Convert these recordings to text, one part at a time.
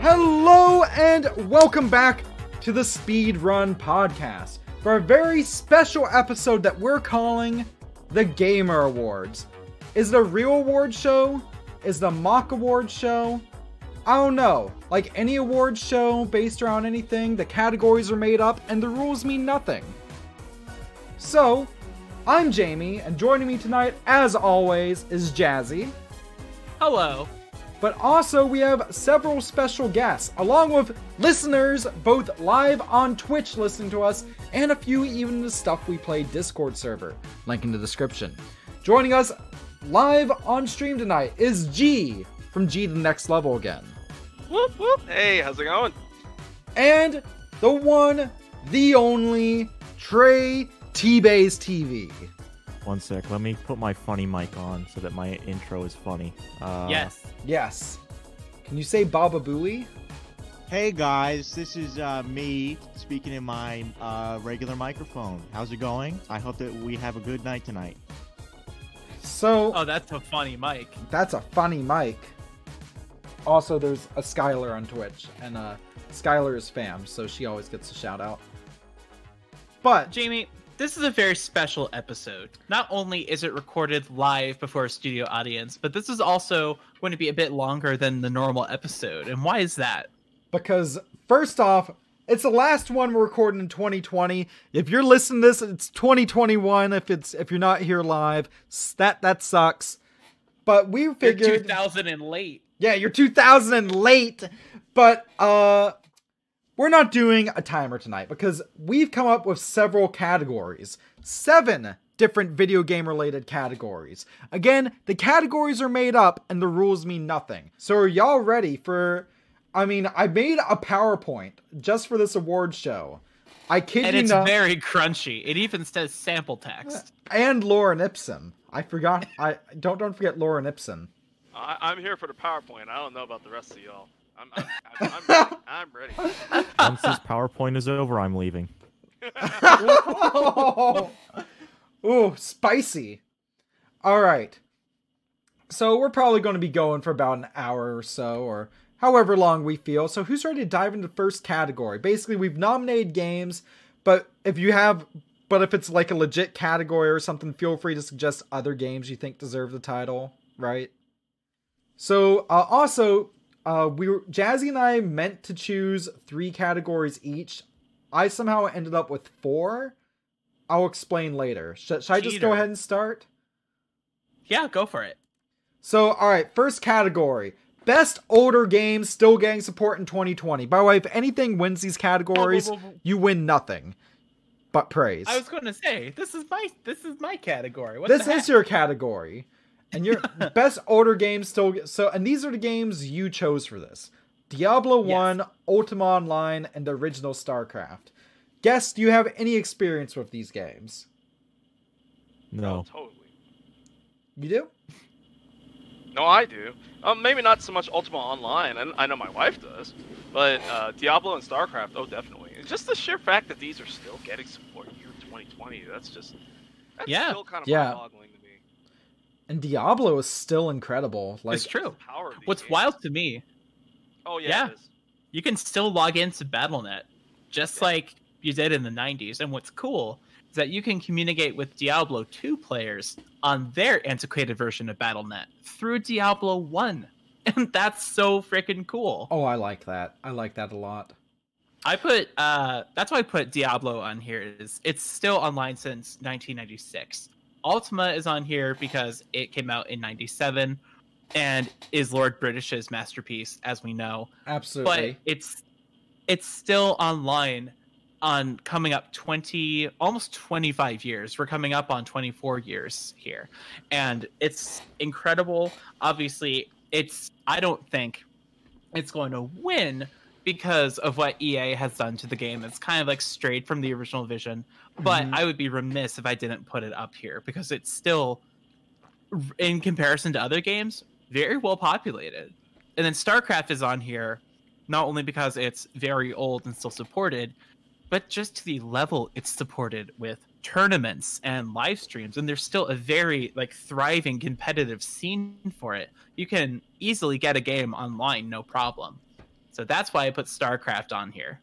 Hello and welcome back to the Speedrun podcast for a very special episode that we're calling the Gaymer Awards. Is it a real award show? Is it a mock award show? I don't know. Like any award show based around anything, the categories are made up and the rules mean nothing. So, I'm Jamie, and joining me tonight, as always, is Jazzy. Hello. But also, we have several special guests, along with listeners, both live on Twitch listening to us, and a few even in the Stuff We Play Discord server. Link in the description. Joining us live on stream tonight is G, from G to the Next Level again. Whoop, whoop. Hey, how's it going? And the one, the only, Trey T-Bays TV. One sec, let me put my funny mic on so that my intro is funny. Yes. Yes. Can you say Baba Booey? Hey guys, this is me speaking in my regular microphone. How's it going? I hope that we have a good night tonight. So, Oh, that's a funny mic. that's a funny mic. Also, there's a Skylar on Twitch, and Skylar is fam, so she always gets a shout out. But Jamie, this is a very special episode. Not only is it recorded live before a studio audience, but this is also going to be a bit longer than the normal episode. And why is that? because first off, it's the last one we're recording in 2020. If you're listening to this, it's 2021. If you're not here live, that sucks. But we figured You're 2000 and late. Yeah, you're 2000 and late. But we're not doing a timer tonight because we've come up with several categories. 7 different video game related categories. Again, the categories are made up and the rules mean nothing. So are y'all ready for... I made a PowerPoint just for this award show. I kid And you it's not. very crunchy. It even says sample text. And Lauren Ipson. I forgot. Don't forget Lauren Ipson. I'm here for the PowerPoint. I don't know about the rest of y'all. I'm ready. I'm ready. Once this PowerPoint is over, I'm leaving. Ooh, spicy. All right. So we're probably going to be going for about an hour or so, or however long we feel. So who's ready to dive into the first category? Basically, we've nominated games, but if it's like a legit category or something, feel free to suggest other games you think deserve the title, right? So Jazzy and I meant to choose 3 categories each. I somehow ended up with 4. I'll explain later. Should I just go ahead and start? Yeah, go for it. So, alright, first category. Best older game still getting support in 2020. By the way, if anything wins these categories, you win nothing but praise. I was going to say, this is my category. What This the heck? is your category. And your best older game still... and these are the games you chose for this. Diablo 1, Yes. Ultima Online, and the original StarCraft. Guess, do you have any experience with these games? No. Oh, totally. You do? No, I do. Maybe not so much Ultima Online. I know my wife does. But Diablo and StarCraft, oh, definitely. It's just the sheer fact that these are still getting support here in 2020. That's still kind of mind-boggling to me. And Diablo is still incredible. Like, It's true. The power of these What's games. wild to me, Oh, yeah. Yeah. It is. you can still log into Battle.net, just like you did in the 90s. And what's cool is that you can communicate with Diablo 2 players on their antiquated version of Battle.net through Diablo 1. And that's so freaking cool. Oh, I like that. I like that a lot. That's why I put Diablo on here. It's still online since 1996. Ultima is on here because it came out in 97 and is Lord British's masterpiece, as we know. Absolutely. But it's still online on coming up almost 25 years. We're coming up on 24 years here. And it's incredible. Obviously, I don't think it's going to win because of what EA has done to the game. It's kind of like strayed from the original vision. But I would be remiss if I didn't put it up here because it's still, in comparison to other games, very well populated. And then StarCraft is on here, not only because it's very old and still supported, but just to the level it's supported with tournaments and live streams. And there's still a very thriving competitive scene for it. You can easily get a game online, no problem. So that's why I put StarCraft on here.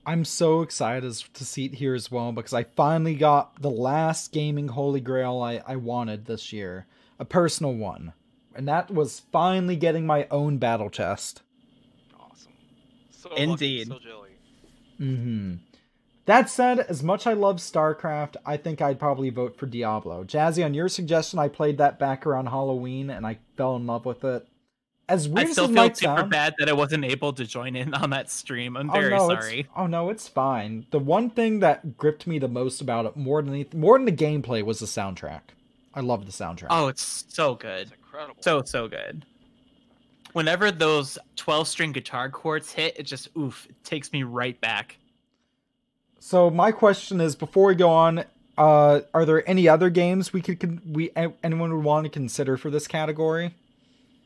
I'm so excited to see it here as well because I finally got the last gaming holy grail I wanted this year. A personal one. And that was finally getting my own battle chest. Awesome. So Indeed. Lucky, so jelly. Mm-hmm. That said, as much I love StarCraft, I think I'd probably vote for Diablo. Jazzy, on your suggestion, I played that back around Halloween and I fell in love with it. As weird I as still it feel might super sound, bad that I wasn't able to join in on that stream. I'm very sorry. Oh no, it's fine. The one thing that gripped me the most about it, more than the gameplay, was the soundtrack. I love the soundtrack. Oh, it's so good. It's incredible. So good. Whenever those 12-string guitar chords hit, it just it takes me right back. So my question is, before we go on, are there any other games anyone would want to consider for this category?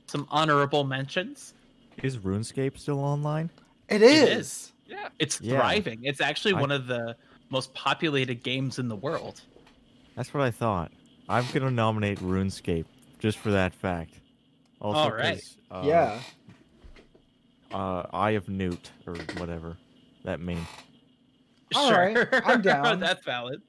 Some honorable mentions. Is RuneScape still online? It is. is. Yeah. It's Yeah. thriving. It's actually one of the most populated games in the world. That's what I thought. I'm gonna nominate RuneScape just for that fact. Also, All right. 'cause, Yeah. Eye of Newt or whatever that means. All Sure, right, I'm down. That's valid.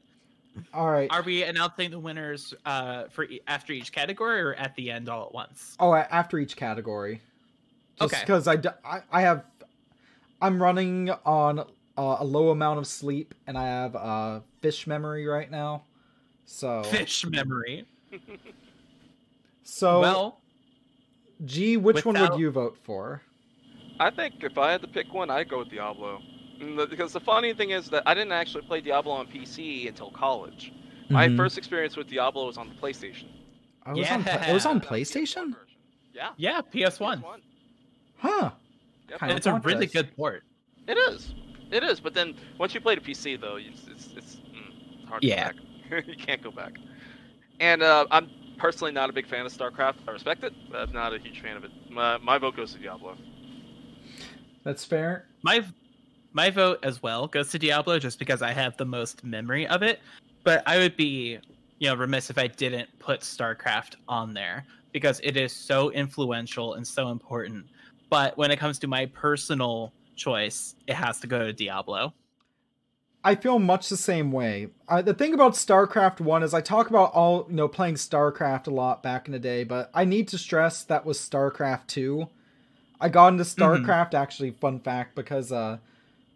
All right. Are we announcing the winners after each category or at the end all at once? Oh, after each category. Just Okay. because I'm running on a low amount of sleep and I have fish memory right now. So. Fish memory. So. Well, G, which one would without- you vote for? I think if I had to pick one, I'd go with Diablo. Because the funny thing is that I didn't actually play Diablo on PC until college. My Mhm. first experience with Diablo was on the PlayStation. It was on Yeah. PlayStation? Yeah. yeah, PS1. Huh. Yep. Kinda It's a thought really this. good port. It is. It is. But then once you play the PC, though, it's hard to Yeah. go back. You can't go back. And I'm personally not a big fan of StarCraft. I respect it, but I'm not a huge fan of it. My vote goes to Diablo. That's fair. My vote as well goes to Diablo just because I have the most memory of it. But I would be, remiss if I didn't put StarCraft on there because it is so influential and so important. But when it comes to my personal choice, it has to go to Diablo. I feel much the same way. The thing about StarCraft 1 is I talk about playing StarCraft a lot back in the day, but I need to stress that was StarCraft 2. I got into StarCraft, actually, fun fact, because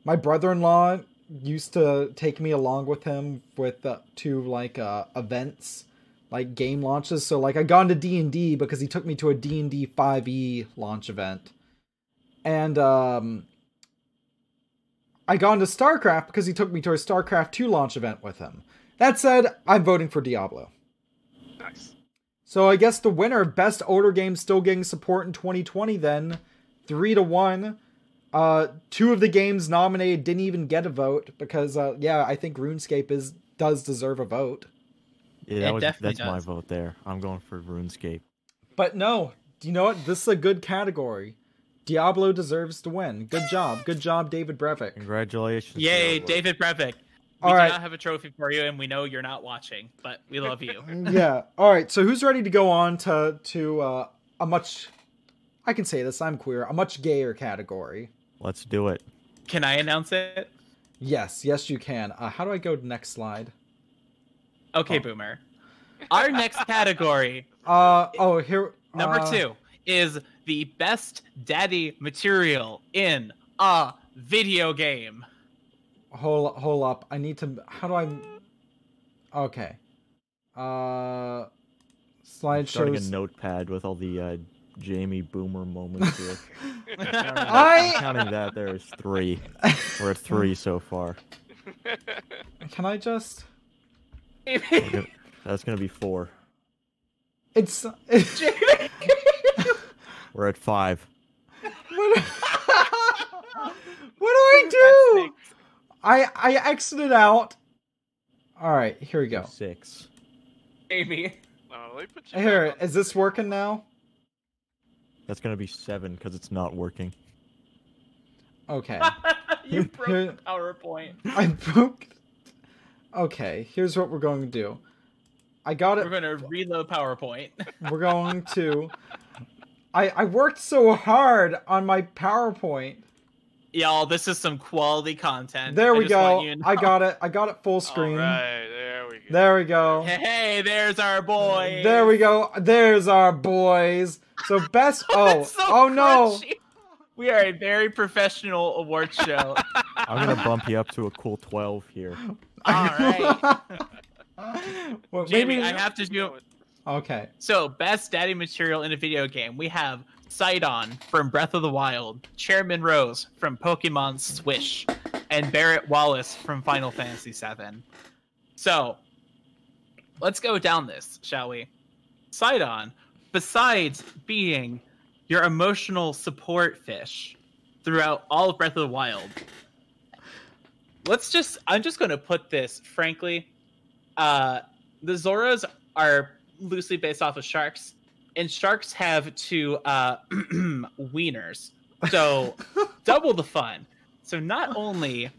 my brother-in-law used to take me along with him to events, like game launches. So I got into D&D because he took me to a D&D 5e launch event. And I got into StarCraft because he took me to a StarCraft 2 launch event with him. That said, I'm voting for Diablo. Nice. So I guess the winner, best older game still getting support in 2020 then, 3-1. Two of the games nominated didn't even get a vote because, I think RuneScape does deserve a vote. Yeah, It definitely that's my does. vote there. I'm going for RuneScape. But no, you know what? This is a good category. Diablo deserves to win. Good job, David Brevik. Congratulations. Yay, Diablo. David Brevik. We All do right. not have a trophy for you, and we know you're not watching, but we love you. Yeah. All right. So who's ready to go on to a much, I can say this, I'm queer, a much gayer category? Let's do it. Can I announce it? Yes, you can. How do I go to next slide? Okay, Boomer. Our next category, Here. number 2, is the best daddy material in a video game. Hold up. I need to. How do I? Okay. Slide Starting shows. a notepad with all the Jamie Boomer moments here. I Counting that, there is 3. We're at 3 so far. can I just? That's gonna be 4. It's. We're at 5. What do I do? I exited out. All right, here we go. 6. Amy. Let me put you Here, back on- is this working now? That's gonna be 7 because it's not working. Okay. You broke Here- the PowerPoint. I broke. Okay, here's what we're going to do. I got We're it. going to reload PowerPoint. We're going to. I worked so hard on my PowerPoint. Y'all, this is some quality content. There we I just want go. you to know. I got it. I got it full screen. Alright, there we go. There we go. Hey, there's our boy. There we go. There's our boys. So best. Oh, So oh no. crunchy. We are a very professional award show. I'm gonna bump you up to a cool 12 here. All right. Well, Jamie, maybe- I have to do. Okay. So, best daddy material in a video game. We have Sidon from Breath of the Wild, Chairman Rose from Pokemon Swish, and Barrett Wallace from Final Fantasy VII. So, let's go down this, shall we? Sidon, besides being your emotional support fish throughout all of Breath of the Wild, I'm just going to put this frankly. The Zoras are loosely based off of sharks, and sharks have two wieners, so double the fun. So not only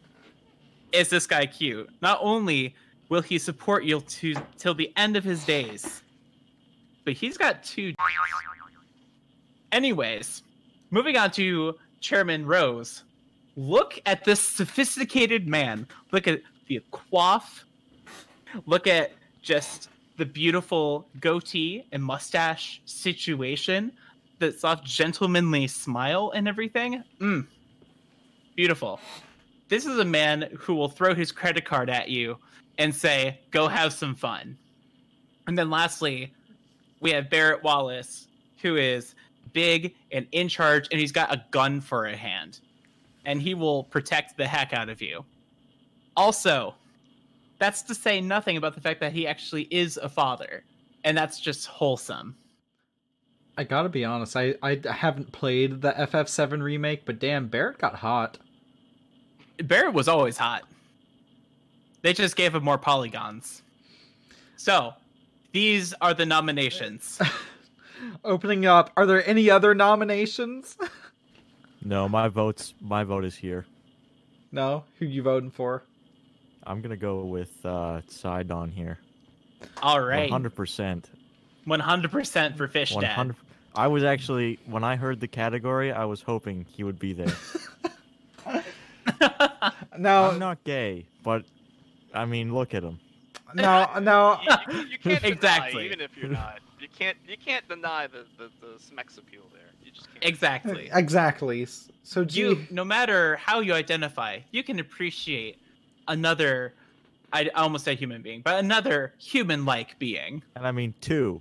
is this guy cute, not only will he support you till the end of his days, but he's got two. Anyways, moving on to Chairman Rose. Look at this sophisticated man. Look at the coif. Look at just the beautiful goatee and mustache situation. The soft, gentlemanly smile and everything. Beautiful. This is a man who will throw his credit card at you and say, go have some fun. And then lastly, we have Barrett Wallace, who is big and in charge, and he's got a gun for a hand. And he will protect the heck out of you. Also, that's to say nothing about the fact that he actually is a father. And that's just wholesome. I gotta be honest, I haven't played the FF7 remake, but damn, Barrett got hot. Barrett was always hot. They just gave him more polygons. So, these are the nominations. Opening up, are there any other nominations? No, my vote is here. No? Who you voting for? I'm gonna go with Sidon here. All right. 100%. 100% for Fish Dad. 100. I was actually, when I heard the category, I was hoping he would be there. No, I'm not gay, but I mean, look at him. no. You can't Exactly. deny, even if you're not. You can't deny the sex appeal there. You just can't. Exactly. Exactly. So, gee, No matter how you identify, you can appreciate another, I almost said human being, but another human-like being. And I mean, two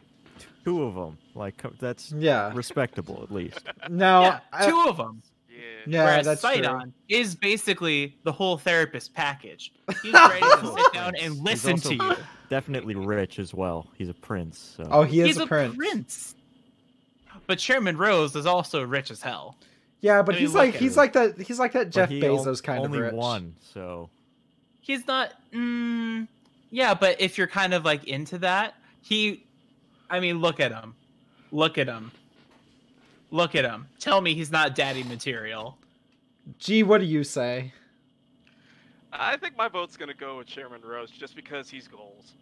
of them. Like, that's yeah. respectable, at least. No, Yeah, two of them. Yeah. yeah, Whereas that's Sidon is basically the whole therapist package. He's ready to sit down and He's listen also to you. Definitely rich as well. He's a prince. So. Oh, he is He's a prince. But Chairman Rose is also rich as hell. Yeah, but I mean, he's look like at he's him. like that Jeff But he Bezos kind of only rich. one, so He's not. Yeah, but if you're kind of like into that, I mean, look at him. Look at him. Look at him. Tell me he's not daddy material. Gee, what do you say? I think my vote's gonna go with Chairman Rose just because he's goals.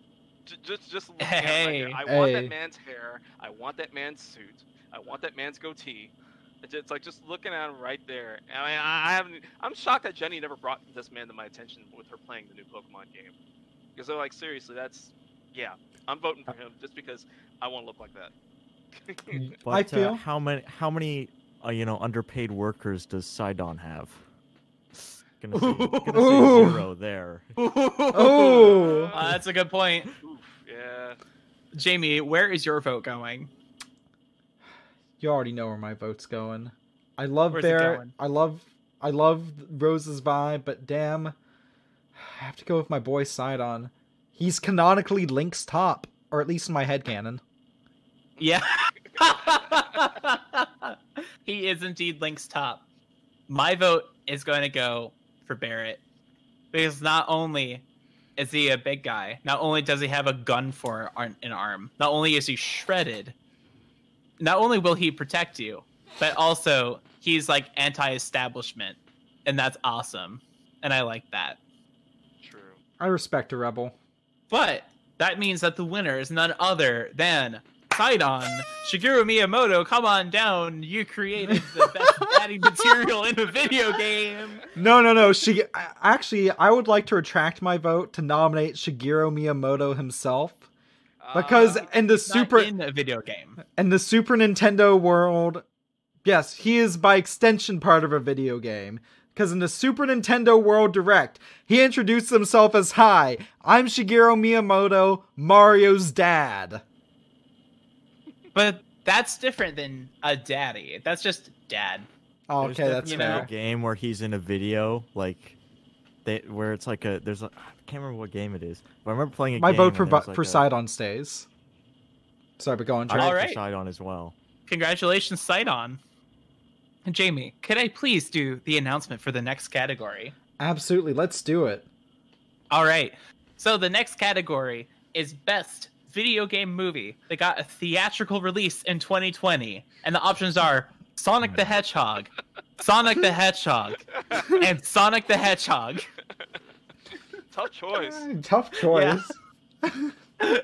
Just looking Hey. at him right here. I want Hey. that man's hair. I want that man's suit. I want that man's goatee. It's like just looking at him right there. I mean, I'm shocked that Jenny never brought this man to my attention with her playing the new Pokemon game. Because they're like, seriously, I'm voting for him just because I want to look like that. But I feel how many underpaid workers does Sidon have? Gonna say Ooh. 0 there. Oh. That's a good point. Oof, yeah. Jamie, where is your vote going? You already know where my vote's going. I love Where's it Barrett. going? I love Rose's vibe, but damn, I have to go with my boy Sidon. He's canonically Link's top, or at least in my headcanon. Yeah. He is indeed Link's top. My vote is going to go for Barrett. Because not only is he a big guy, not only does he have a gun for an arm, not only is he shredded, not only will he protect you, but also he's like anti-establishment. And that's awesome. And I like that. True. I respect a rebel. But that means that the winner is none other than Sidon, Shigeru Miyamoto, come on down. You created the best batting material in a video game. No. Actually, I would like to retract my vote to nominate Shigeru Miyamoto himself. Because in the in a video game. In the Super Nintendo world, yes, he is by extension part of a video game. Because in the Super Nintendo World Direct, he introduced himself as, "Hi, I'm Shigeru Miyamoto, Mario's dad." But that's different than a daddy. That's just dad. Oh, okay, that's fair. A game where he's in a video, like, where it's like I can't remember what game it is, but I remember playing a My game. vote like for Sidon stays. Sorry, but go on, Trey. All right. For Sidon as well. Congratulations, Sidon. And Jamie, could I please do the announcement for the next category? Absolutely, let's do it. All right. So the next category is Best Video Game Movie. They got a theatrical release in 2020. And the options are Sonic the Hedgehog, Sonic the Hedgehog, and Sonic the Hedgehog. Tough choice. Tough choice. Yeah.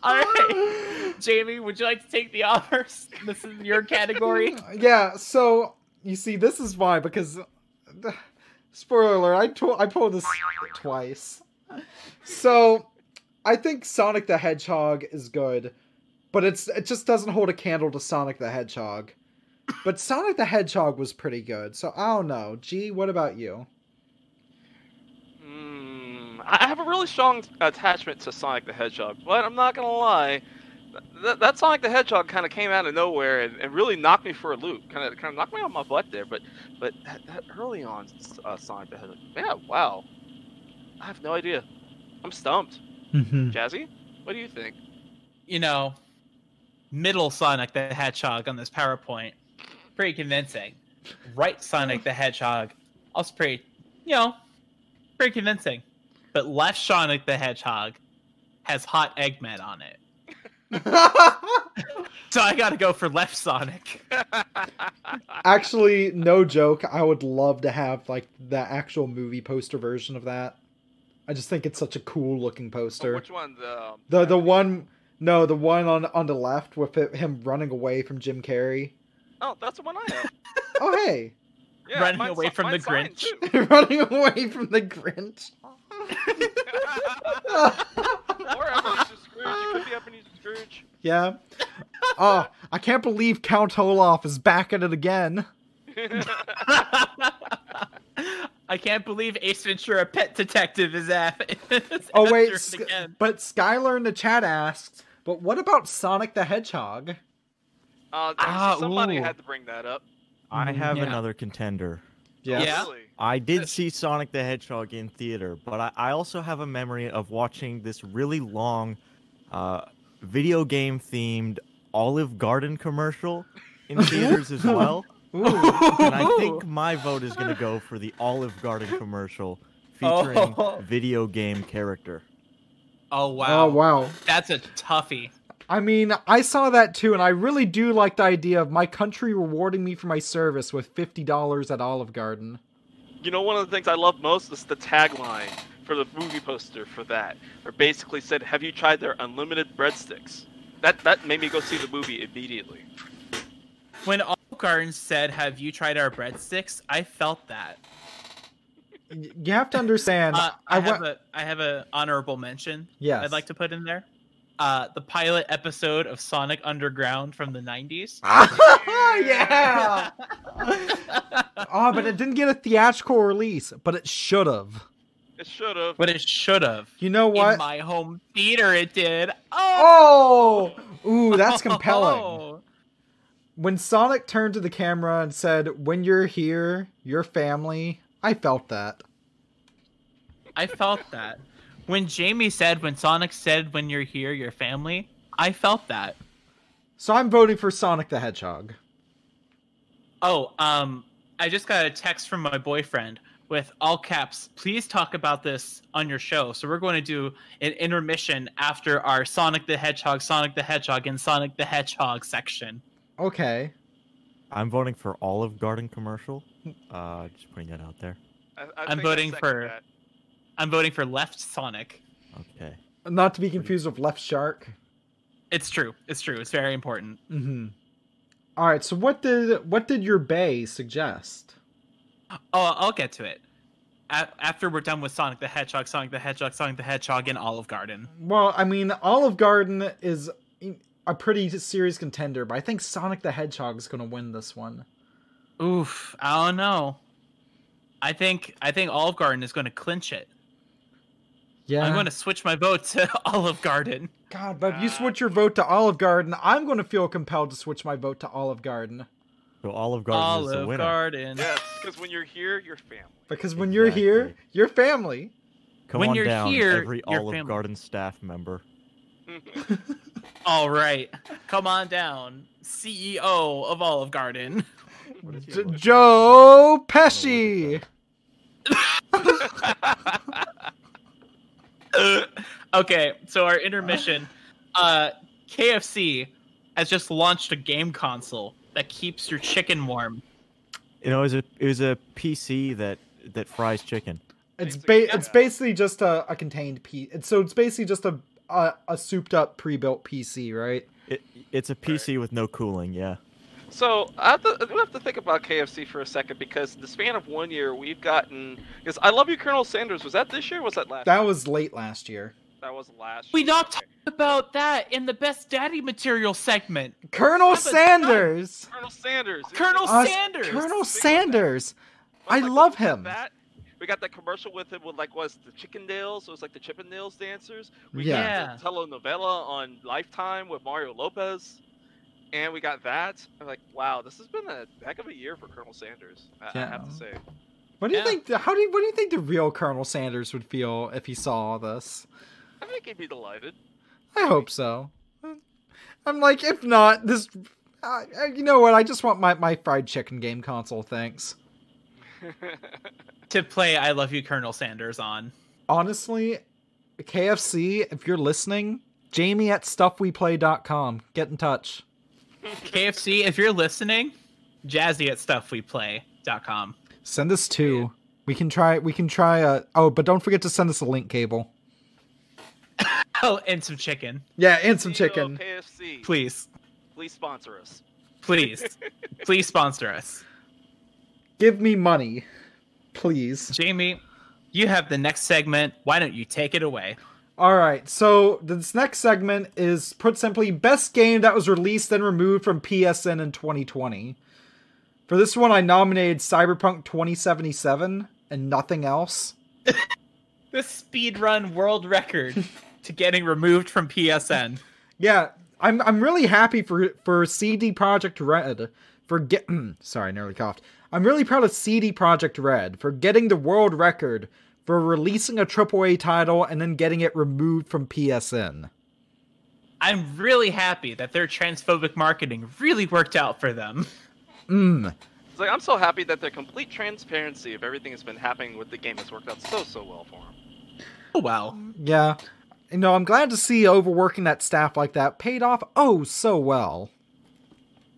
All right, Jamie, would you like to take the honors? This is your category. Yeah. So you see, this is why, because spoiler alert, I pulled this twice. So I think Sonic the Hedgehog is good, but it just doesn't hold a candle to Sonic the Hedgehog. But Sonic the Hedgehog was pretty good, so I don't know. G, what about you? I have a really strong attachment to Sonic the Hedgehog, but I'm not gonna lie, that Sonic the Hedgehog kind of came out of nowhere and really knocked me for a loop. Kind of knocked me on my butt there. But that early on, Sonic the Hedgehog, yeah, wow, I have no idea. I'm stumped. Jazzy, what do you think? You know, middle Sonic the Hedgehog on this PowerPoint, pretty convincing. Right Sonic the Hedgehog, also pretty convincing. But left Sonic the Hedgehog has hot Eggman on it. So I gotta go for left Sonic. Actually, no joke, I would love to have like the actual movie poster version of that. I just think it's such a cool looking poster. Oh, which one? The one on the left with him running away from Jim Carrey. Oh, that's the one I have. Oh hey. Yeah, running away from the Grinch. Running away from the Grinch. Or Ebenezer Scrooge. You could be Ebenezer Scrooge. Yeah. Oh, I can't believe Count Olaf is back at it again. I can't believe Ace Ventura: Pet Detective is at. Oh wait, but Skylar in the chat asks, but what about Sonic the Hedgehog? Somebody had to bring that up. I have another contender. Yes. Yeah. Really? I did see Sonic the Hedgehog in theater, but I also have a memory of watching this really long video game themed Olive Garden commercial in theaters as well. Ooh. And I think my vote is going to go for the Olive Garden commercial featuring video game character. Oh wow. Oh wow. That's a toughie. I mean, I saw that too, and I really do like the idea of my country rewarding me for my service with $50 at Olive Garden. You know, one of the things I love most is the tagline for the movie poster for that, where basically said, "Have you tried their unlimited breadsticks?" That made me go see the movie immediately. When Olive Garden said, "Have you tried our breadsticks?" I felt that. You have to understand. I have a honorable mention. Yes. I'd like to put in there. The pilot episode of Sonic Underground from the 90s. Yeah. Oh, but it didn't get a theatrical release, but it should have. It should have. But it should have. You know what? In my home theater, it did. Oh! Ooh, that's compelling. When Sonic turned to the camera and said, "When you're here, your family," I felt that. I felt that. When Sonic said, "When you're here, your family," I felt that. So I'm voting for Sonic the Hedgehog. Oh, I just got a text from my boyfriend with all caps, "Please talk about this on your show." So we're going to do an intermission after our Sonic the Hedgehog, and Sonic the Hedgehog section. Okay. I'm voting for Olive Garden commercial. Just putting that out there. I'm think I voting second for. that. I'm voting for Left Sonic. Okay. Not to be confused with Left Shark. It's true. It's true. It's very important. Mm-hmm. All right. So what did your Bay suggest? Oh, I'll get to it. After we're done with Sonic the Hedgehog, Sonic the Hedgehog, Sonic the Hedgehog, and Olive Garden. Well, I mean, Olive Garden is a pretty serious contender, but I think Sonic the Hedgehog is going to win this one. Oof, I don't know. I think Olive Garden is going to clinch it. Yeah. I'm going to switch my vote to Olive Garden. God, but if you switch your vote to Olive Garden, I'm going to feel compelled to switch my vote to Olive Garden. So Olive Garden is the Olive winner. Garden. Yes, because when you're here, you're family. Because when you're here, Exactly. you're family. Come When on you're down, here, every you're Olive family. Garden staff member. All right, come on down, CEO of Olive Garden. What is your vote? Joe Pesci. Okay, so our intermission. KFC has just launched a game console that keeps your chicken warm. You know, it was a PC that fries chicken. It's Basically, it's yeah. basically just a contained so it's basically just a souped up pre-built PC, right? It's a PC with no cooling. Yeah. So we have to think about KFC for a second because in the span of 1 year, we've gotten. Because I Love You, Colonel Sanders. Was that this year? Or was that last? That was late last year. That was last. We year. not Okay. talked about that in the Best Daddy Material segment. Colonel Have a Sanders. Colonel Sanders. Colonel Us- Sanders. Colonel Think about Sanders. But, I like, love we got him. That. We got that commercial with him with like was the Chickendales. So it was like the Chippendales dancers. We Yeah. got the telenovela on Lifetime with Mario Lopez. And we got that. I'm like, wow, this has been a heck of a year for Colonel Sanders. I have to say. What do you Yeah. think? What do you think the real Colonel Sanders would feel if he saw all this? I think he'd be delighted. I hope so. I'm like, if not, this. You know what? I just want my fried chicken game console. Thanks. To play I Love You, Colonel Sanders on. Honestly, KFC, if you're listening, Jamie at stuffweplay.com. Get in touch. KFC, if you're listening, Jazzy at stuffweplay.com. Send us two. We can try. Oh, but don't forget to send us a link cable. Oh, and some chicken. Yeah, and some CEO chicken. KFC, Please. please sponsor us. Please. Please sponsor us. Give me money, please. Jamie, you have the next segment. Why don't you take it away? All right, so this next segment is, put simply, best game that was released and removed from PSN in 2020. For this one, I nominated Cyberpunk 2077 and nothing else. The speedrun world record to getting removed from PSN. Yeah, I'm really happy for CD Projekt Red for sorry, nearly coughed. I'm really proud of CD Projekt Red for getting the world record for releasing a AAA title and then getting it removed from PSN. I'm really happy that their transphobic marketing really worked out for them. It's like I'm so happy that the complete transparency of everything that's been happening with the game has worked out so well for him. Oh, well. Yeah. You know, I'm glad to see overworking that staff like that paid off so well.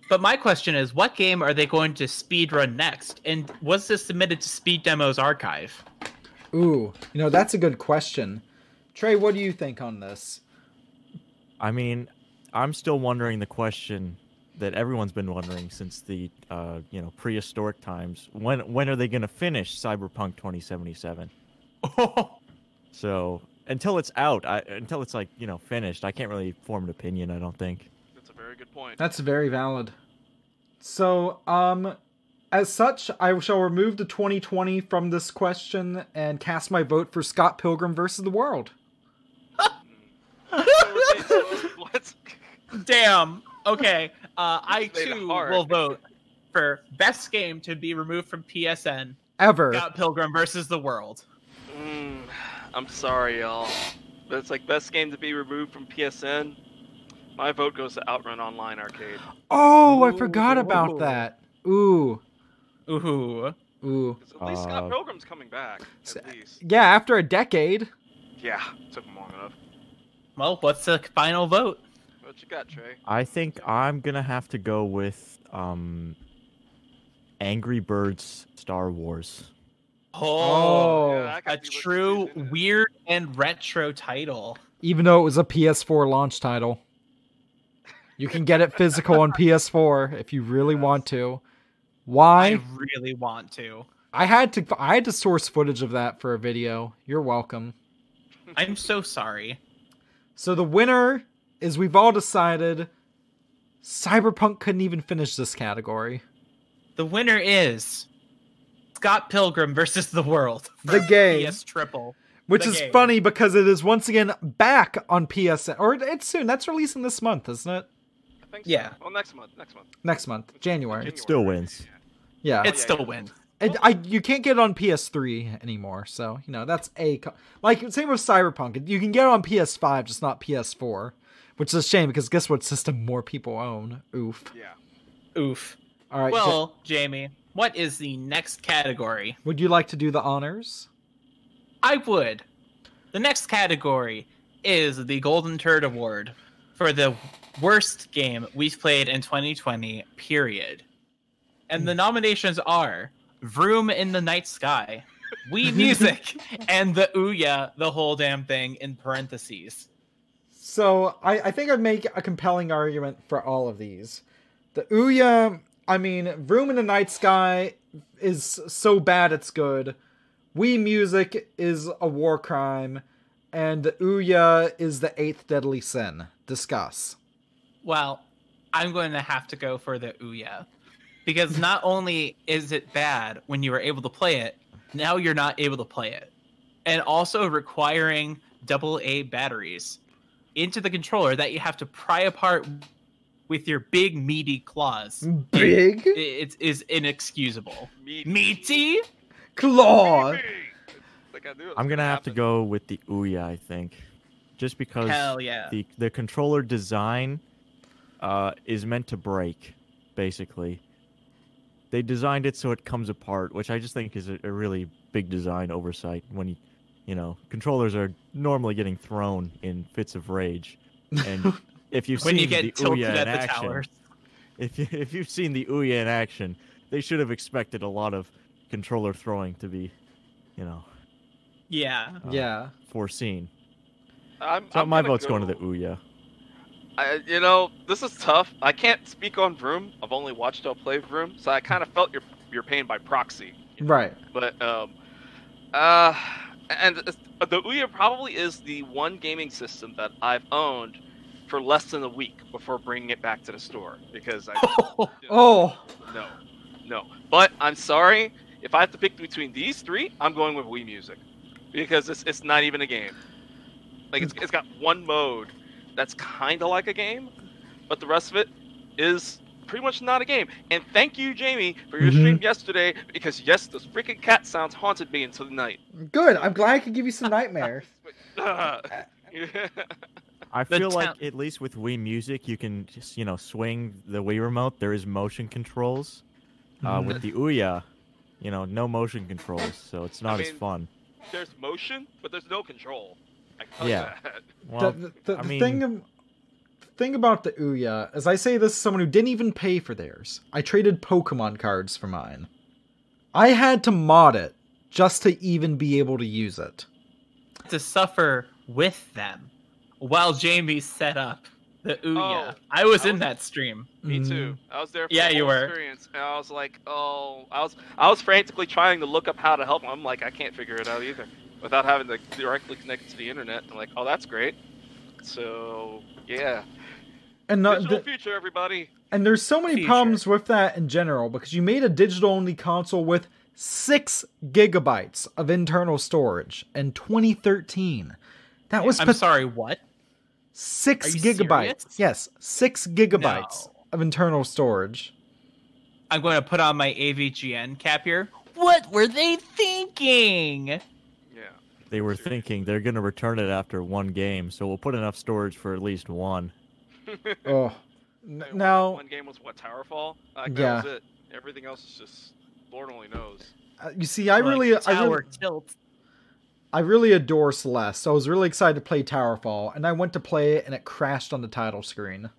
But my question is, what game are they going to speedrun next? And was this submitted to Speed Demo's archive? Ooh, you know, that's a good question. Trey, what do you think on this? I mean, I'm still wondering the question that everyone's been wondering since the prehistoric times. When are they going to finish Cyberpunk 2077? So until it's out, until it's finished, I can't really form an opinion. I don't think. That's a very good point. That's very valid. So, as such, I shall remove the 2020 from this question and cast my vote for Scott Pilgrim vs. the World. What? Damn. Okay. I Made it too hard. will vote for best game to be removed from PSN. Ever. Scott Pilgrim versus the World. I'm sorry, y'all, but it's like best game to be removed from PSN. My vote goes to Outrun Online Arcade. Oh, I forgot about that. Ooh. Ooh. Ooh. 'Cause at least Scott Pilgrim's coming back. At least. Yeah, after a decade. Yeah, took him long enough. Well, what's the final vote? What you got, Trey? I think I'm gonna have to go with Angry Birds Star Wars. Oh. Yeah, that A got delisted true too, didn't it? weird and retro title. Even though it was a PS4 launch title. You can get it physical on PS4 if you really want to. Why? I really want to. I had to source footage of that for a video. You're welcome. I'm so sorry. So the winner is, we've all decided, Cyberpunk couldn't even finish this category. The winner is Scott Pilgrim versus the World. The game. PS Triple. Which The is game. funny because it is once again back on PSN. Or it's soon. That's releasing this month, isn't it? I think so. Yeah. Well, next month. Next month. January. It still wins. Yeah. It yeah, still yeah. wins. You can't get it on PS3 anymore, so that's like same with Cyberpunk. You can get it on PS5, just not PS4, which is a shame because guess what system more people own? Oof. Yeah. Oof. All right. Well, Jamie, what is the next category? would you like to do the honors? I would. The next category is the Golden Turd Award for the worst game we've played in 2020, period. And the nominations are Vroom in the Night Sky, Wii Music, and the Ouya, the whole damn thing in parentheses. So I think I'd make a compelling argument for all of these. The Ouya, I mean, Room in the Night Sky is so bad it's good. Wii Music is a war crime, and the Ouya is the 8th deadly sin. Discuss. Well, I'm going to have to go for the Ouya. Because not only is it bad when you were able to play it, now you're not able to play it. And also requiring AA batteries into the controller that you have to pry apart with your big meaty claws. Big? It is inexcusable. Meaty? Claw! Like I knew it was I'm gonna have to happen. go with the Ouya, I think, just because Hell yeah. the controller design is meant to break, basically. They designed it so it comes apart, which I just think is a really big design oversight when controllers are normally getting thrown in fits of rage. And if you've When seen you the get tilted Ouya in at the action, towers. if you've seen the Ouya in action, they should have expected a lot of controller throwing to be, Yeah. Yeah. foreseen. I'm My gonna vote's go- going to the Ouya. This is tough. I can't speak on Vroom. I've only watched y'all play Vroom, so I kind of felt your pain by proxy. Right. But and the Ouya probably is the one gaming system that I've owned for less than a week before bringing it back to the store because I Oh! no. But I'm sorry, if I have to pick between these three, I'm going with Wii Music because it's not even a game. Like it's got one mode that's kind of like a game, but the rest of it is pretty much not a game. And thank you, Jamie, for your stream yesterday because yes, those freaking cat sounds haunted me until the night. Good. I'm glad I could give you some nightmares. I The feel like town- at least with Wii Music, you can just swing the Wii remote. There is motion controls. With the Ouya, no motion controls, so it's not as mean, fun. There's motion, but there's no control. I can tell you Yeah. that. Well, the I mean, thing about the Ouya, as I say this as someone who didn't even pay for theirs, I traded Pokemon cards for mine. I had to mod it just to even be able to use it. To suffer with them while Jamie set up the Ouya. Oh, I was I in was- that stream. Me too. I was there for Yeah, the you whole were. experience, and I was like, I was frantically trying to look up how to help him. I'm like, I can't figure it out either, without having to directly connect to the internet. I'm like, oh, that's great. So yeah, And not, digital future, everybody. and there's so many Future. problems with that in general because you made a digital-only console with 6 gigabytes of internal storage in 2013. That was I'm sorry, what? 6 Are you gigabytes. serious? Yes, 6 gigabytes No. of internal storage. I'm going to put on my AVGN cap here. What were they thinking? Yeah. they were thinking they're going to return it after one game, so we'll put enough storage for at least one. Oh, Hey, now one game was what, Towerfall? Like, Yeah. that was it. Everything else is just Lord only knows. you see, I really Tilt. I really adore Celeste, so I was really excited to play Towerfall, and I went to play it, and it crashed on the title screen.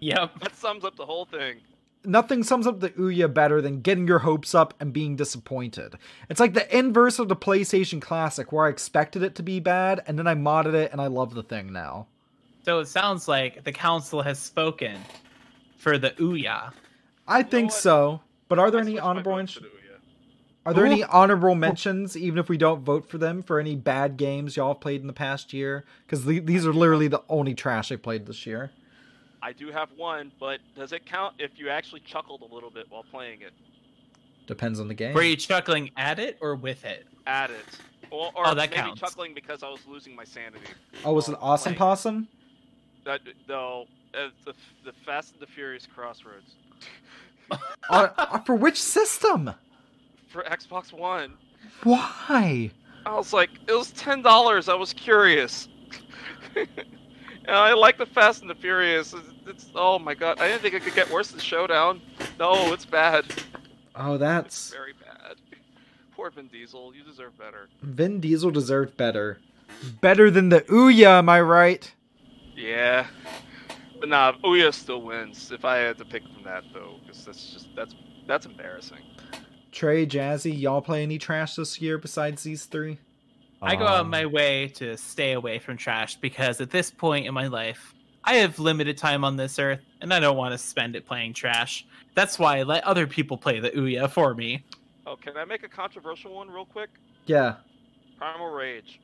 Yep. That sums up the whole thing. nothing sums up the Ouya better than getting your hopes up and being disappointed. It's like the inverse of the PlayStation Classic, where I expected it to be bad, and then I modded it, and I love the thing now. So it sounds like the council has spoken for the Ouya. I think so, but are there any honorable mentions? Are there any honorable mentions, even if we don't vote for them, for any bad games y'all have played in the past year? Because these are literally the only trash I played this year. I do have one, but does it count if you actually chuckled a little bit while playing it? Depends on the game. Were you chuckling at it or with it? At it. Or that maybe counts. chuckling because I was losing my sanity. Oh, was it Awesome Possum? No, the Fast and the Furious Crossroads. For which system? For Xbox One. Why? I was like, it was $10. I was curious. And I like the Fast and the Furious. It's oh my god. I didn't think it could get worse than Showdown. No, it's bad. Oh, that's... It's very bad. Poor Vin Diesel. You deserve better. Vin Diesel deserved better. Better than the Ouya, am I right? Yeah. But nah, Ouya still wins. If I had to pick from that, though. Because that's embarrassing. Trey, Jazzy, y'all play any trash this year besides these three? I go out of my way to stay away from trash because at this point in my life, I have limited time on this earth, and I don't want to spend it playing trash. That's why I let other people play the Ouya for me. Oh, can I make a controversial one real quick? Yeah. Primal Rage.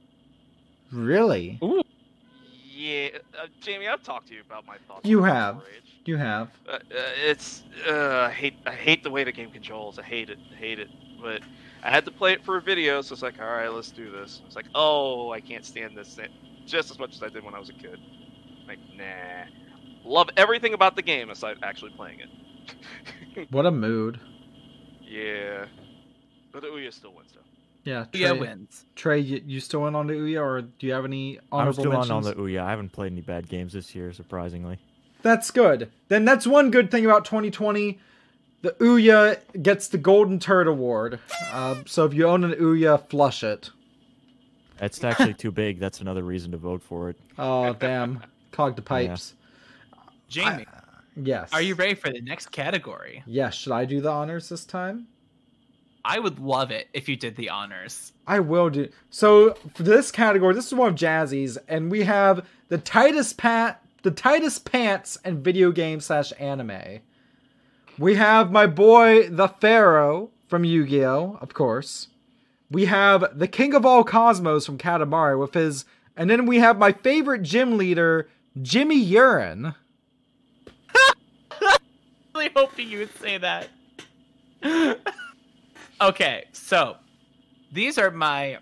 Really? Ooh. Yeah, Jamie, I've talked to you about my thoughts. You on have. Primal Rage. You have. I hate the way the game controls. I hate it. But I had to play it for a video, so it's like, all right, let's do this. It's like, oh, I can't stand this just as much as I did when I was a kid. Like, nah. Love everything about the game aside actually playing it. What a mood. Yeah. But the Ouya still wins, though. Yeah, Ouya wins. Trey, you still in on the Ouya, or do you have any honorable I'm mentions? still on the Ouya. I haven't played any bad games this year, surprisingly. That's good. Then that's one good thing about 2020. The Ouya gets the Golden Turd Award. So if you own an Ouya, flush it. It's actually too big. That's another reason to vote for it. Oh, damn. Clog the pipes. Jamie, Yes. are you ready for the next category? Yes. Should I do the honors this time? I would love it if you did the honors. I will do. So for this category, this is one of Jazzy's, and we have the tightest pants in video game / anime. We have my boy the Pharaoh from Yu-Gi-Oh, of course. We have the King of All Cosmos from Katamari with his, and then we have my favorite gym leader, Jimmy Urine. I really hoping you would say that. Okay, so these are my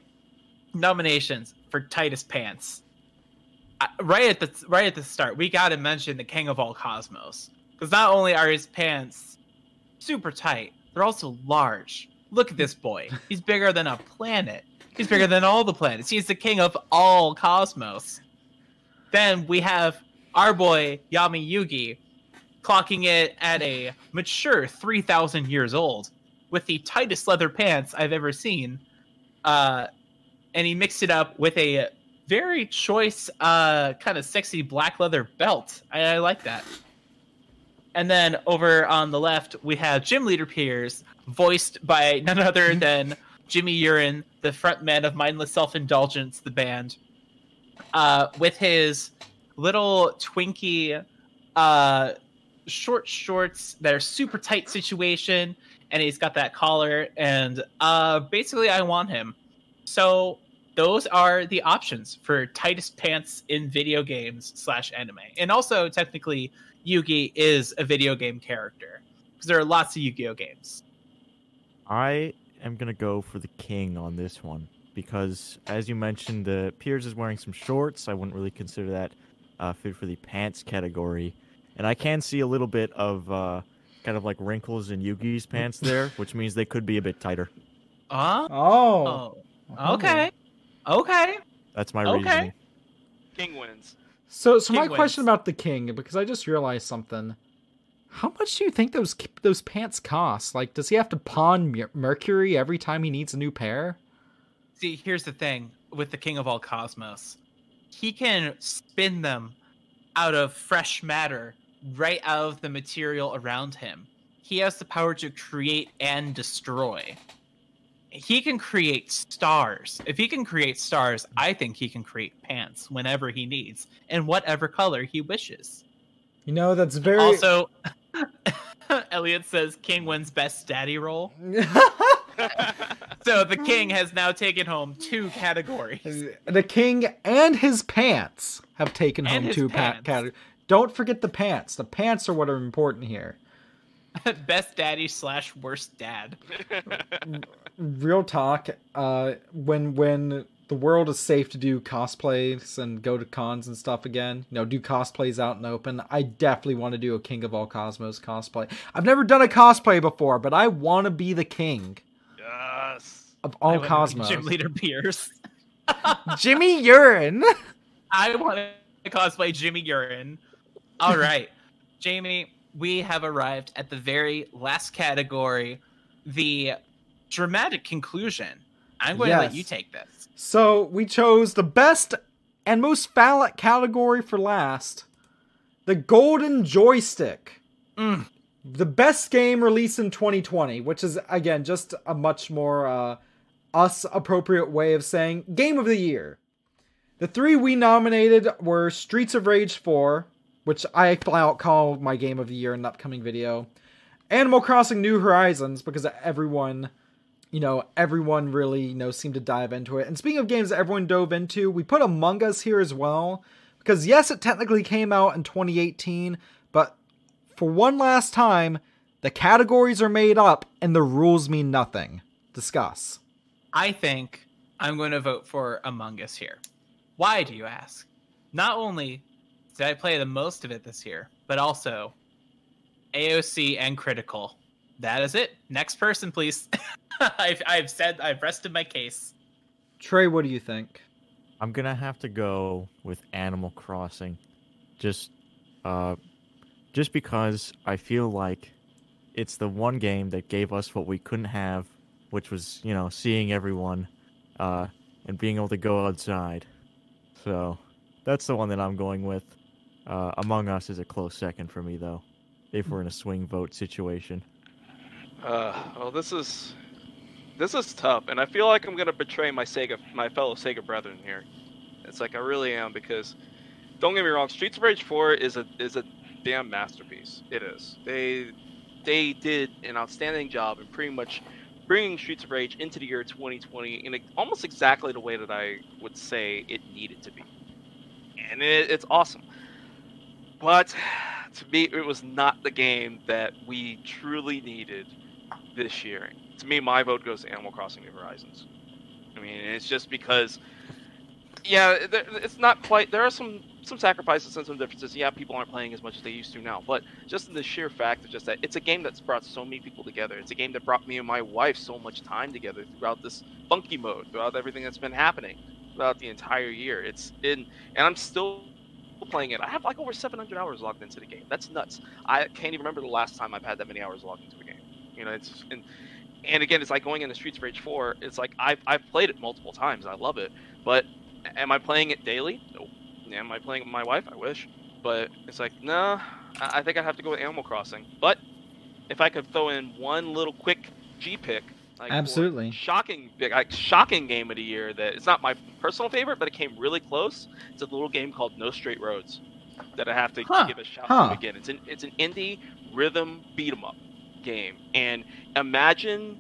nominations for tightest pants. Right at the start, we gotta mention the King of All Cosmos, because not only are his pants super tight, they're also large. Look at this boy; he's bigger than a planet. He's bigger than all the planets. He's the king of all cosmos. Then we have our boy Yami Yugi, clocking it at a mature 3,000 years old, with the tightest leather pants I've ever seen. And he mixed it up with a very choice, kind of sexy black leather belt. I like that. And then over on the left, we have Gym Leader Piers, voiced by none other than Jimmy Urine, the frontman of Mindless Self-Indulgence, the band, with his little Twinkie short shorts that are super tight situation, and he's got that collar, and basically I want him. So those are the options for tightest pants in video games / anime. And also, technically, Yugi is a video game character, because there are lots of Yu-Gi-Oh games. I am going to go for the king on this one, because as you mentioned, Piers is wearing some shorts. I wouldn't really consider that fit for the pants category. And I can see a little bit of kind of like wrinkles in Yugi's pants there, which means they could be a bit tighter. Oh. Okay. Okay. That's my reasoning. King wins. So King my wins. question about the king, because I just realized something. How much do you think those pants cost? Like, does he have to pawn Mercury every time he needs a new pair? See, here's the thing with the King of All Cosmos. He can spin them out of fresh matter right out of the material around him. he has the power to create and destroy. He can create stars. If he can create stars, I think he can create pants whenever he needs, in whatever color he wishes. You know, that's very... Also, Elliot says King wins best daddy role. So the King has now taken home 2 categories. The King and his pants have taken home 2 categories. Don't forget the pants. The pants are what are important here. Best daddy / worst dad. Real talk, when the world is safe to do cosplays and go to cons and stuff again, you know, do cosplays out in the open, I definitely want to do a King of All Cosmos cosplay. I've never done a cosplay before, but I want to be the king. Yes. Of all Cosmos. Gym Leader Pierce. Jimmy Urine. I want to cosplay Jimmy Urine. All right, Jamie, we have arrived at the very last category, the dramatic conclusion. I'm going to let you take this. So we chose the best and most phallic category for last. The Golden Joystick. The best game released in 2020, which is, again, just a much more us-appropriate way of saying Game of the Year. The 3 we nominated were Streets of Rage 4, which I'll call my Game of the Year in an upcoming video. Animal Crossing New Horizons, because everyone really, seemed to dive into it. And speaking of games that everyone dove into, we put Among Us here as well. Because yes, it technically came out in 2018, but for one last time, the categories are made up and the rules mean nothing. Discuss. I think I'm going to vote for Among Us here. Why, do you ask? Not only did I play the most of it this year, but also AOC and Critical. That is it. Next person, please. I've rested my case. Trey, what do you think? I'm gonna have to go with Animal Crossing, just because I feel like it's the one game that gave us what we couldn't have, which was, seeing everyone, and being able to go outside. So that's the one that I'm going with. Among Us is a close second for me, though, if we're in a swing vote situation. Well, this is tough, and I feel like I'm gonna betray my fellow Sega brethren here. It's like I really am, because don't get me wrong, Streets of Rage 4 is a damn masterpiece. It is. They did an outstanding job in pretty much bringing Streets of Rage into the year 2020 in almost exactly the way that I would say it needed to be, and it's awesome. But to me, it was not the game that we truly needed this year. To me, my vote goes to Animal Crossing New Horizons. I mean, it's just because, it's not quite. There are some sacrifices and some differences. Yeah, people aren't playing as much as they used to now, but just in the sheer fact of just that, it's a game that's brought so many people together. It's a game that brought me and my wife so much time together throughout this funky mode, throughout everything that's been happening throughout the entire year. And I'm still playing it. I have like over 700 hours logged into the game. That's nuts. I can't even remember the last time I've had that many hours logged into a game. It's and again, it's like going into Streets of Rage 4. It's like I've played it multiple times. I love it, but am I playing it daily? Nope. Am I playing it with my wife? I wish, but it's like, no. I think I'd have to go with Animal Crossing. But if I could throw in one little quick G pick, absolutely shocking game of the year, that it's not my personal favorite, but it came really close. It's a little game called No Straight Roads that I have to give a shout to again. It's an indie rhythm beat 'em up game, and imagine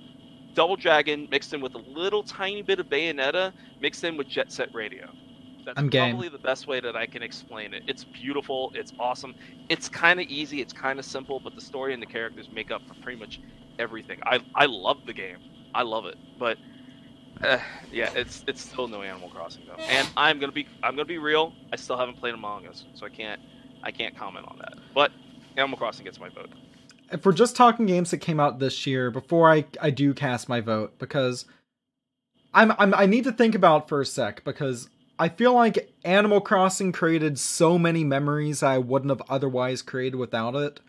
Double Dragon mixed in with a little tiny bit of Bayonetta mixed in with Jet Set Radio. That's probably the best way that I can explain it. It's beautiful, it's awesome, it's kind of easy, it's kind of simple, but the story and the characters make up for pretty much everything. I love the game, I love it, but it's still no Animal Crossing though. And I'm gonna be real, I still haven't played Among Us, so I can't comment on that. But Animal Crossing gets my vote. If we're just talking games that came out this year, before I do cast my vote, because I need to think about it for a sec, because I feel like Animal Crossing created so many memories I wouldn't have otherwise created without it.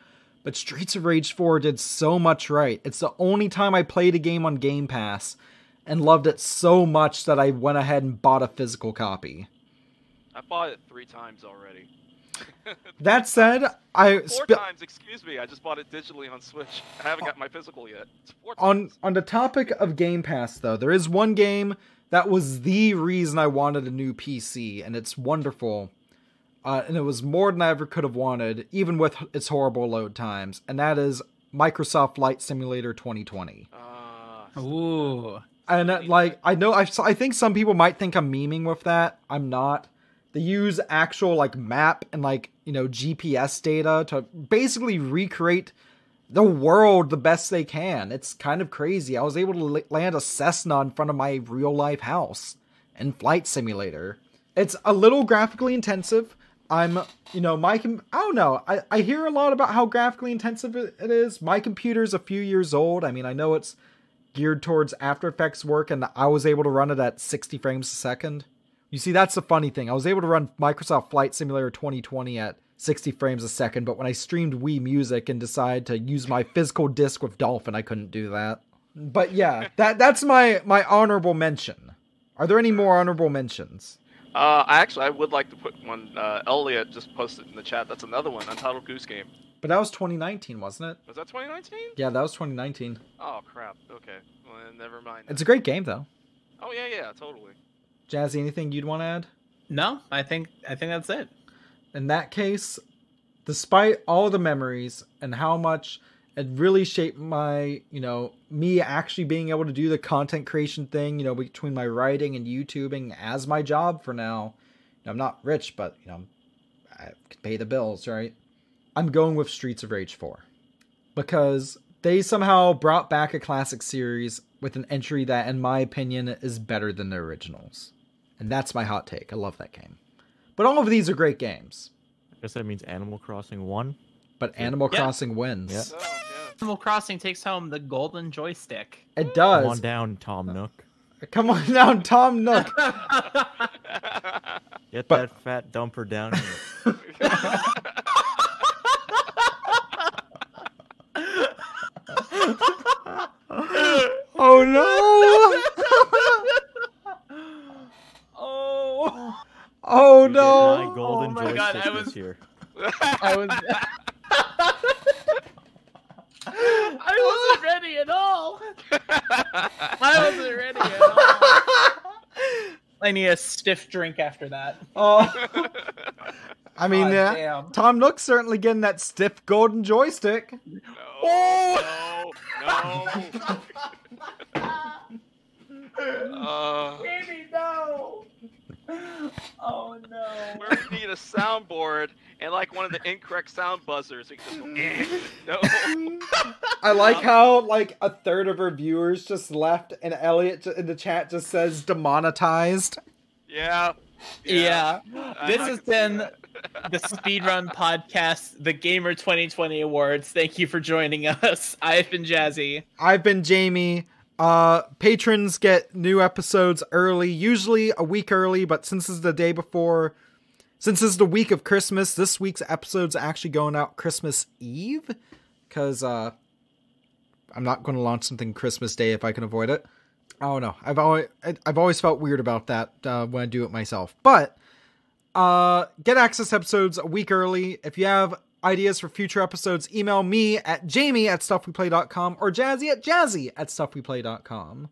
But Streets of Rage 4 did so much right. It's the only time I played a game on Game Pass and loved it so much that I went ahead and bought a physical copy. I bought it 3 times already. That said, Four times, excuse me. I just bought it digitally on Switch. I haven't got my physical yet. It's 4 times. on the topic of Game Pass, though, there is one game that was the reason I wanted a new PC, and it's wonderful. And it was more than I ever could have wanted, even with its horrible load times, and that is Microsoft Flight Simulator 2020. Ooh. And I think some people might think I'm memeing with that. I'm not. They use actual map and GPS data to basically recreate the world the best they can. It's kind of crazy. I was able to land a Cessna in front of my real life house in Flight Simulator. It's a little graphically intensive. I don't know. I hear a lot about how graphically intensive it is. My computer's a few years old. I mean, I know it's geared towards After Effects work, and I was able to run it at 60 frames a second. You see, that's the funny thing. I was able to run Microsoft Flight Simulator 2020 at 60 frames a second, but when I streamed Wii Music and decided to use my physical disc with Dolphin, I couldn't do that. But yeah, that's my honorable mention. Are there any more honorable mentions? I would like to put one. Elliot just posted in the chat. That's another one. Untitled Goose Game. But that was 2019, wasn't it? Was that 2019? Yeah, that was 2019. Oh crap. Okay. Well, never mind. It's a great game, though. Oh yeah, totally. Jazzy, anything you'd want to add? No, I think that's it. In that case, despite all the memories and how much it really shaped my, me actually being able to do the content creation thing, between my writing and YouTubing as my job for now. I'm not rich, but, I can pay the bills, right? I'm going with Streets of Rage 4. Because they somehow brought back a classic series with an entry that, in my opinion, is better than the originals. And that's my hot take. I love that game. But all of these are great games. I guess that means Animal Crossing won. But Animal Crossing wins. Yeah. Oh, yeah. Animal Crossing takes home the golden joystick. It does. Come on down, Tom Nook. Come on down, Tom Nook. Get that fat dumper down here. Oh no! Oh You no! get my golden my God, joystick I was- this year. I was I wasn't ready at all. I wasn't ready at all. I need a stiff drink after that. Oh. I mean, God damn. Tom Nook's certainly getting that stiff golden joystick. No. Baby, no. Oh no. We need a soundboard and one of the incorrect sound buzzers. We can just go, no. I like how a third of our viewers just left, and Elliot in the chat just says demonetized. Yeah. Yeah. This has been that. the Speedrun Podcast, the Gaymer 2020 Awards. Thank you for joining us. I've been Jazzy. I've been Jamie. Patrons get new episodes early, usually a week early, but since it's the day before, since it's the week of Christmas, this week's episode's actually going out Christmas Eve, because I'm not going to launch something Christmas Day if I can avoid it. I don't know. I've always felt weird about that when I do it myself. But get access episodes a week early. If you have ideas for future episodes, email me at jamie@stuffweplay.com or jazzy@stuffweplay.com.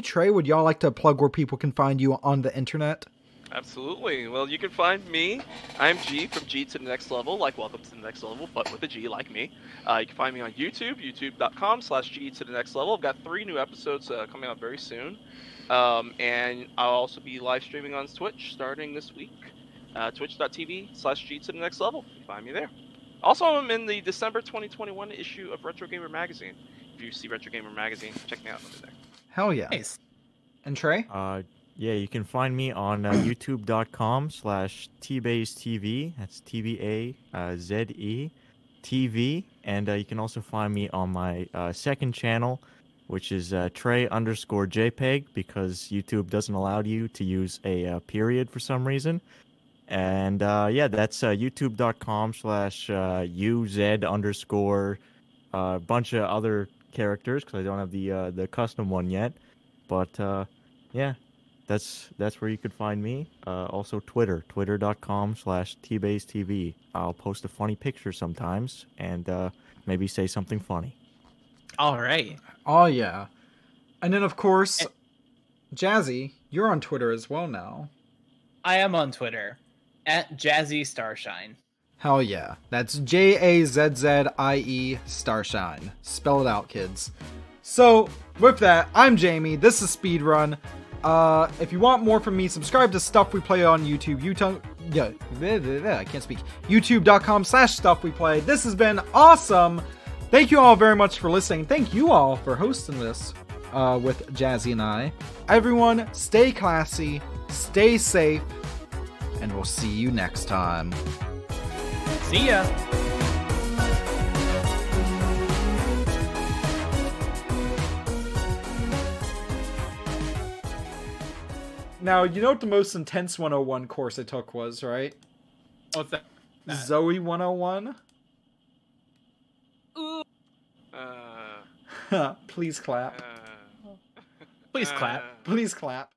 Trey, would y'all like to plug where people can find you on the internet? Absolutely. Well, you can find me. I'm G from G to the Next Level, Welcome to the Next Level, but with a G, like me. You can find me on YouTube, youtube.com/G to the Next Level. I've got 3 new episodes coming out very soon. And I'll also be live streaming on Twitch starting this week. Twitch.tv/G to the Next Level. You can find me there. Also, I'm in the December 2021 issue of Retro Gamer Magazine. If you see Retro Gamer Magazine, check me out over there. Hell yeah. Nice. And Trey? Yeah, you can find me on youtube.com/tbazetv. That's TBAZE TV. And you can also find me on my second channel, which is Trey_JPEG, because YouTube doesn't allow you to use a period for some reason. And yeah, that's youtube.com/UZ_ a bunch of other characters, because I don't have the custom one yet. But yeah, that's where you could find me. Also Twitter, twitter.com/tbasetv. I'll post a funny picture sometimes and maybe say something funny. All right. Oh yeah. And then of course, And- Jazzy, you're on Twitter as well now. I am on Twitter at Jazzy Starshine. Hell yeah. That's JAZZIE Starshine. Spell it out, kids. So, with that, I'm Jamie. This is Speedrun. If you want more from me, subscribe to Stuff We Play on YouTube. I can't speak. YouTube.com/StuffWePlay. This has been awesome. Thank you all very much for listening. Thank you all for hosting this with Jazzy and I. Everyone, stay classy, stay safe, and we'll see you next time. See ya. Now, you know what the most intense 101 course I took was, right? What's that? Zoe 101? Please clap. Please clap. Please clap.